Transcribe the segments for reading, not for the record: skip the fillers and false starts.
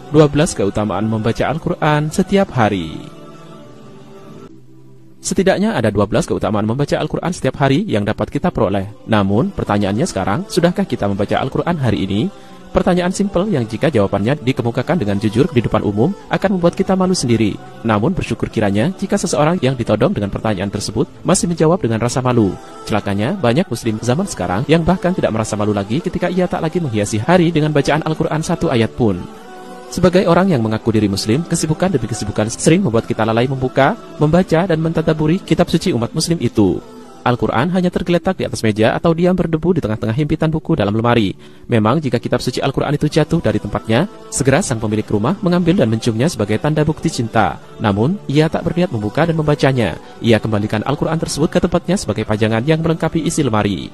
12 keutamaan membaca Al-Quran setiap hari. Setidaknya ada 12 keutamaan membaca Al-Quran setiap hari yang dapat kita peroleh. Namun, pertanyaannya sekarang, sudahkah kita membaca Al-Quran hari ini? Pertanyaan simpel yang jika jawabannya dikemukakan dengan jujur di depan umum akan membuat kita malu sendiri. Namun bersyukur kiranya jika seseorang yang ditodong dengan pertanyaan tersebut masih menjawab dengan rasa malu. Celakanya, banyak muslim zaman sekarang yang bahkan tidak merasa malu lagi ketika ia tak lagi menghiasi hari dengan bacaan Al-Quran satu ayat pun. Sebagai orang yang mengaku diri muslim, kesibukan demi kesibukan sering membuat kita lalai membuka, membaca, dan mentadaburi kitab suci umat muslim itu. Al-Quran hanya tergeletak di atas meja atau diam berdebu di tengah-tengah himpitan buku dalam lemari. Memang jika kitab suci Al-Quran itu jatuh dari tempatnya, segera sang pemilik rumah mengambil dan menciumnya sebagai tanda bukti cinta. Namun, ia tak berniat membuka dan membacanya. Ia kembalikan Al-Quran tersebut ke tempatnya sebagai pajangan yang melengkapi isi lemari.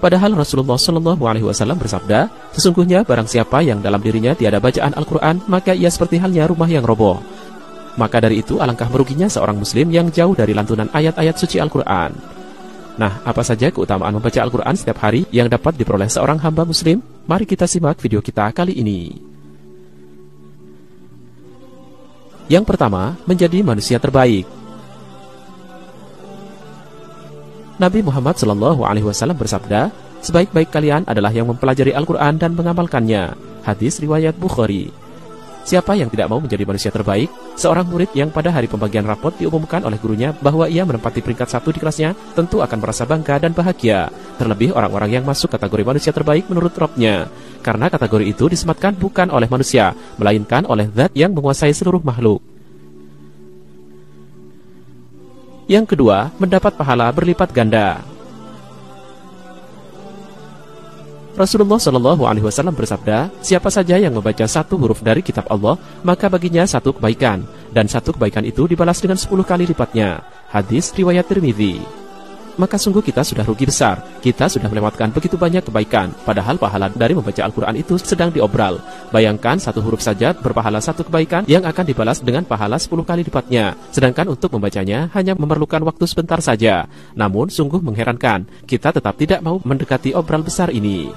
Padahal Rasulullah SAW bersabda, sesungguhnya barang siapa yang dalam dirinya tiada bacaan Al-Quran, maka ia seperti halnya rumah yang roboh. Maka dari itu alangkah meruginya seorang muslim yang jauh dari lantunan ayat-ayat suci Al-Quran. Nah, apa saja keutamaan membaca Al-Quran setiap hari yang dapat diperoleh seorang hamba muslim? Mari kita simak video kita kali ini. Yang pertama, menjadi manusia terbaik. Nabi Muhammad SAW bersabda, sebaik-baik kalian adalah yang mempelajari Al-Quran dan mengamalkannya. Hadis riwayat Bukhari. Siapa yang tidak mau menjadi manusia terbaik? Seorang murid yang pada hari pembagian rapot diumumkan oleh gurunya bahwa ia menempati peringkat 1 di kelasnya, tentu akan merasa bangga dan bahagia. Terlebih orang-orang yang masuk kategori manusia terbaik menurut Robnya. Karena kategori itu disematkan bukan oleh manusia, melainkan oleh zat yang menguasai seluruh makhluk. Yang kedua, mendapat pahala berlipat ganda. Rasulullah SAW bersabda, siapa saja yang membaca satu huruf dari kitab Allah, maka baginya satu kebaikan, dan satu kebaikan itu dibalas dengan 10 kali lipatnya. Hadis riwayat Tirmidzi. Maka sungguh kita sudah rugi besar. Kita sudah melewatkan begitu banyak kebaikan, padahal pahala dari membaca Al-Quran itu sedang diobral. Bayangkan satu huruf saja berpahala satu kebaikan yang akan dibalas dengan pahala 10 kali lipatnya. Sedangkan untuk membacanya hanya memerlukan waktu sebentar saja. Namun sungguh mengherankan, kita tetap tidak mau mendekati obral besar ini.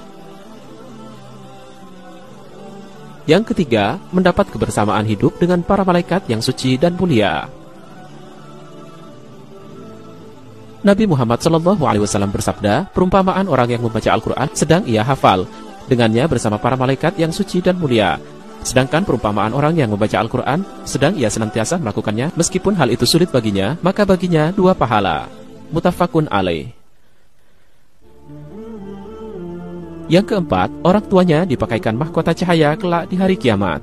Yang ketiga, mendapat kebersamaan hidup dengan para malaikat yang suci dan mulia. Nabi Muhammad SAW bersabda, perumpamaan orang yang membaca Al-Quran sedang ia hafal, dengannya bersama para malaikat yang suci dan mulia. Sedangkan perumpamaan orang yang membaca Al-Quran sedang ia senantiasa melakukannya, meskipun hal itu sulit baginya, maka baginya 2 pahala. Muttafaqun alaih. Yang keempat, orang tuanya dipakaikan mahkota cahaya kelak di hari kiamat.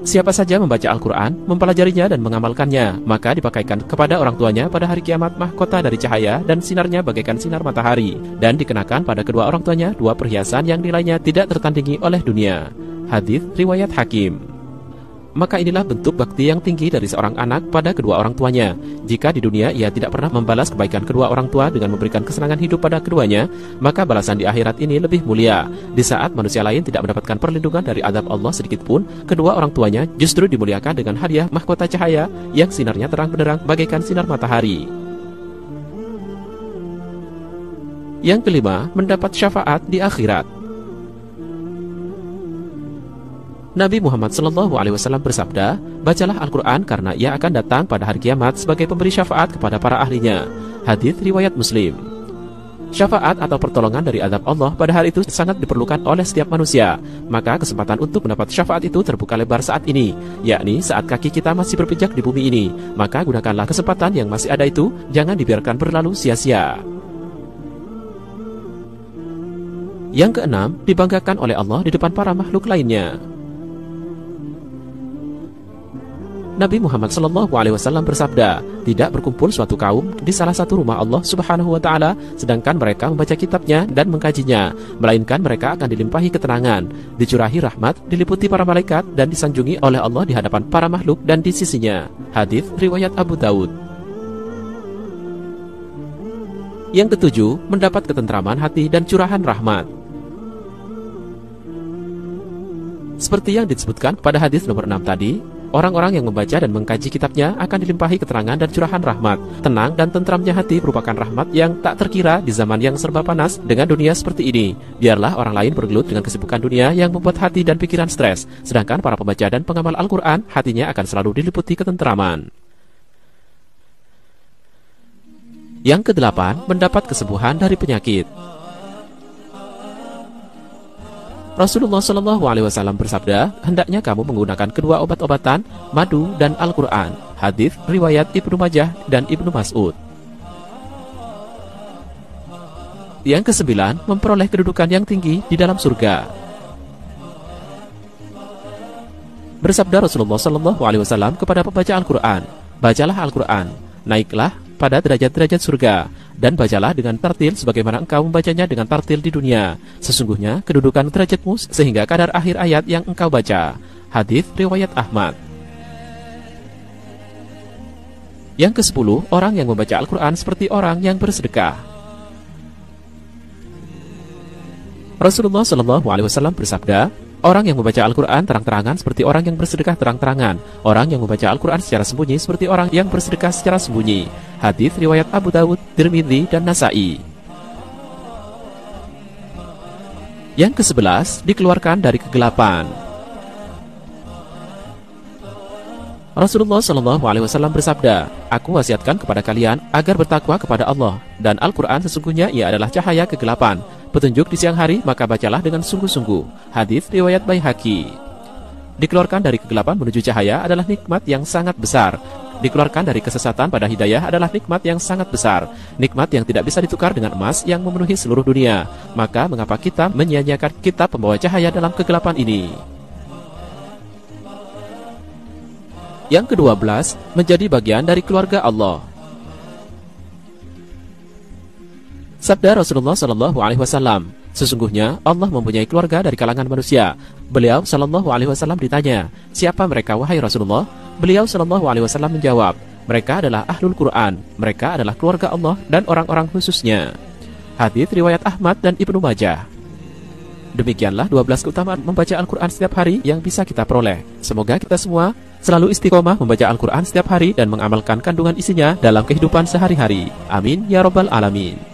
Siapa saja membaca Al-Quran, mempelajarinya dan mengamalkannya, maka dipakaikan kepada orang tuanya pada hari kiamat mahkota dari cahaya dan sinarnya bagaikan sinar matahari, dan dikenakan pada kedua orang tuanya 2 perhiasan yang nilainya tidak tertandingi oleh dunia. Hadis riwayat Hakim. Maka inilah bentuk bakti yang tinggi dari seorang anak pada kedua orang tuanya. Jika di dunia ia tidak pernah membalas kebaikan kedua orang tua dengan memberikan kesenangan hidup pada keduanya, maka balasan di akhirat ini lebih mulia. Di saat manusia lain tidak mendapatkan perlindungan dari azab Allah sedikit pun, kedua orang tuanya justru dimuliakan dengan hadiah mahkota cahaya yang sinarnya terang benderang bagaikan sinar matahari. Yang kelima, mendapat syafaat di akhirat. Nabi Muhammad SAW bersabda, bacalah Al-Quran karena ia akan datang pada hari kiamat sebagai pemberi syafaat kepada para ahlinya. Hadis riwayat Muslim. Syafaat atau pertolongan dari azab Allah pada hari itu sangat diperlukan oleh setiap manusia. Maka kesempatan untuk mendapat syafaat itu terbuka lebar saat ini, yakni saat kaki kita masih berpijak di bumi ini. Maka gunakanlah kesempatan yang masih ada itu, jangan dibiarkan berlalu sia-sia. Yang keenam, dibanggakan oleh Allah di depan para makhluk lainnya. Nabi Muhammad SAW bersabda, tidak berkumpul suatu kaum di salah satu rumah Allah Subhanahu wa Ta'ala, sedangkan mereka membaca kitabnya dan mengkajinya, melainkan mereka akan dilimpahi ketenangan, dicurahi rahmat, diliputi para malaikat, dan disanjungi oleh Allah di hadapan para makhluk dan di sisinya. Hadis riwayat Abu Daud. Yang ketujuh, mendapat ketentraman hati dan curahan rahmat. Seperti yang disebutkan pada hadis nomor 6 tadi, Orang-orang yang membaca dan mengkaji kitabnya akan dilimpahi keterangan dan curahan rahmat. Tenang dan tentramnya hati merupakan rahmat yang tak terkira di zaman yang serba panas dengan dunia seperti ini. Biarlah orang lain bergelut dengan kesibukan dunia yang membuat hati dan pikiran stres, sedangkan para pembaca dan pengamal Al-Quran, hatinya akan selalu diliputi ketenteraman. Yang kedelapan, mendapat kesembuhan dari penyakit. Rasulullah SAW bersabda, hendaknya kamu menggunakan kedua obat-obatan, madu dan Al-Quran. Hadits riwayat Ibnu Majah dan Ibnu Mas'ud. Yang kesembilan, memperoleh kedudukan yang tinggi di dalam surga. Bersabda Rasulullah SAW kepada pembaca Al-Quran, bacalah Al-Quran, naiklah pada derajat-derajat surga, dan bacalah dengan tartil sebagaimana engkau membacanya dengan tartil di dunia. Sesungguhnya kedudukan derajatmu sehingga kadar akhir ayat yang engkau baca. Hadits riwayat Ahmad. Yang ke-10, orang yang membaca Al-Quran seperti orang yang bersedekah. Rasulullah SAW bersabda, orang yang membaca Al-Quran terang-terangan seperti orang yang bersedekah terang-terangan. Orang yang membaca Al-Quran secara sembunyi seperti orang yang bersedekah secara sembunyi. Hadits riwayat Abu Dawud, Tirmidzi, dan Nasai. Yang ke-11, dikeluarkan dari kegelapan. Rasulullah SAW bersabda, aku wasiatkan kepada kalian agar bertakwa kepada Allah, dan Al-Quran sesungguhnya ia adalah cahaya kegelapan, petunjuk di siang hari, maka bacalah dengan sungguh-sungguh. Hadits riwayat Baihaqi. Dikeluarkan dari kegelapan menuju cahaya adalah nikmat yang sangat besar. Dikeluarkan dari kesesatan pada hidayah adalah nikmat yang sangat besar, nikmat yang tidak bisa ditukar dengan emas yang memenuhi seluruh dunia. Maka mengapa kita menyia-nyiakan kitab pembawa cahaya dalam kegelapan ini? Yang ke-12, menjadi bagian dari keluarga Allah. Sabda Rasulullah SAW, sesungguhnya Allah mempunyai keluarga dari kalangan manusia. Beliau SAW ditanya, siapa mereka wahai Rasulullah? Beliau SAW menjawab, mereka adalah Ahlul Quran, mereka adalah keluarga Allah dan orang-orang khususnya. Hadits riwayat Ahmad dan Ibnu Majah. Demikianlah 12 keutamaan membaca Al-Quran setiap hari yang bisa kita peroleh. Semoga kita semua selalu istiqomah membaca Al-Quran setiap hari dan mengamalkan kandungan isinya dalam kehidupan sehari-hari. Amin ya Rabbal Alamin.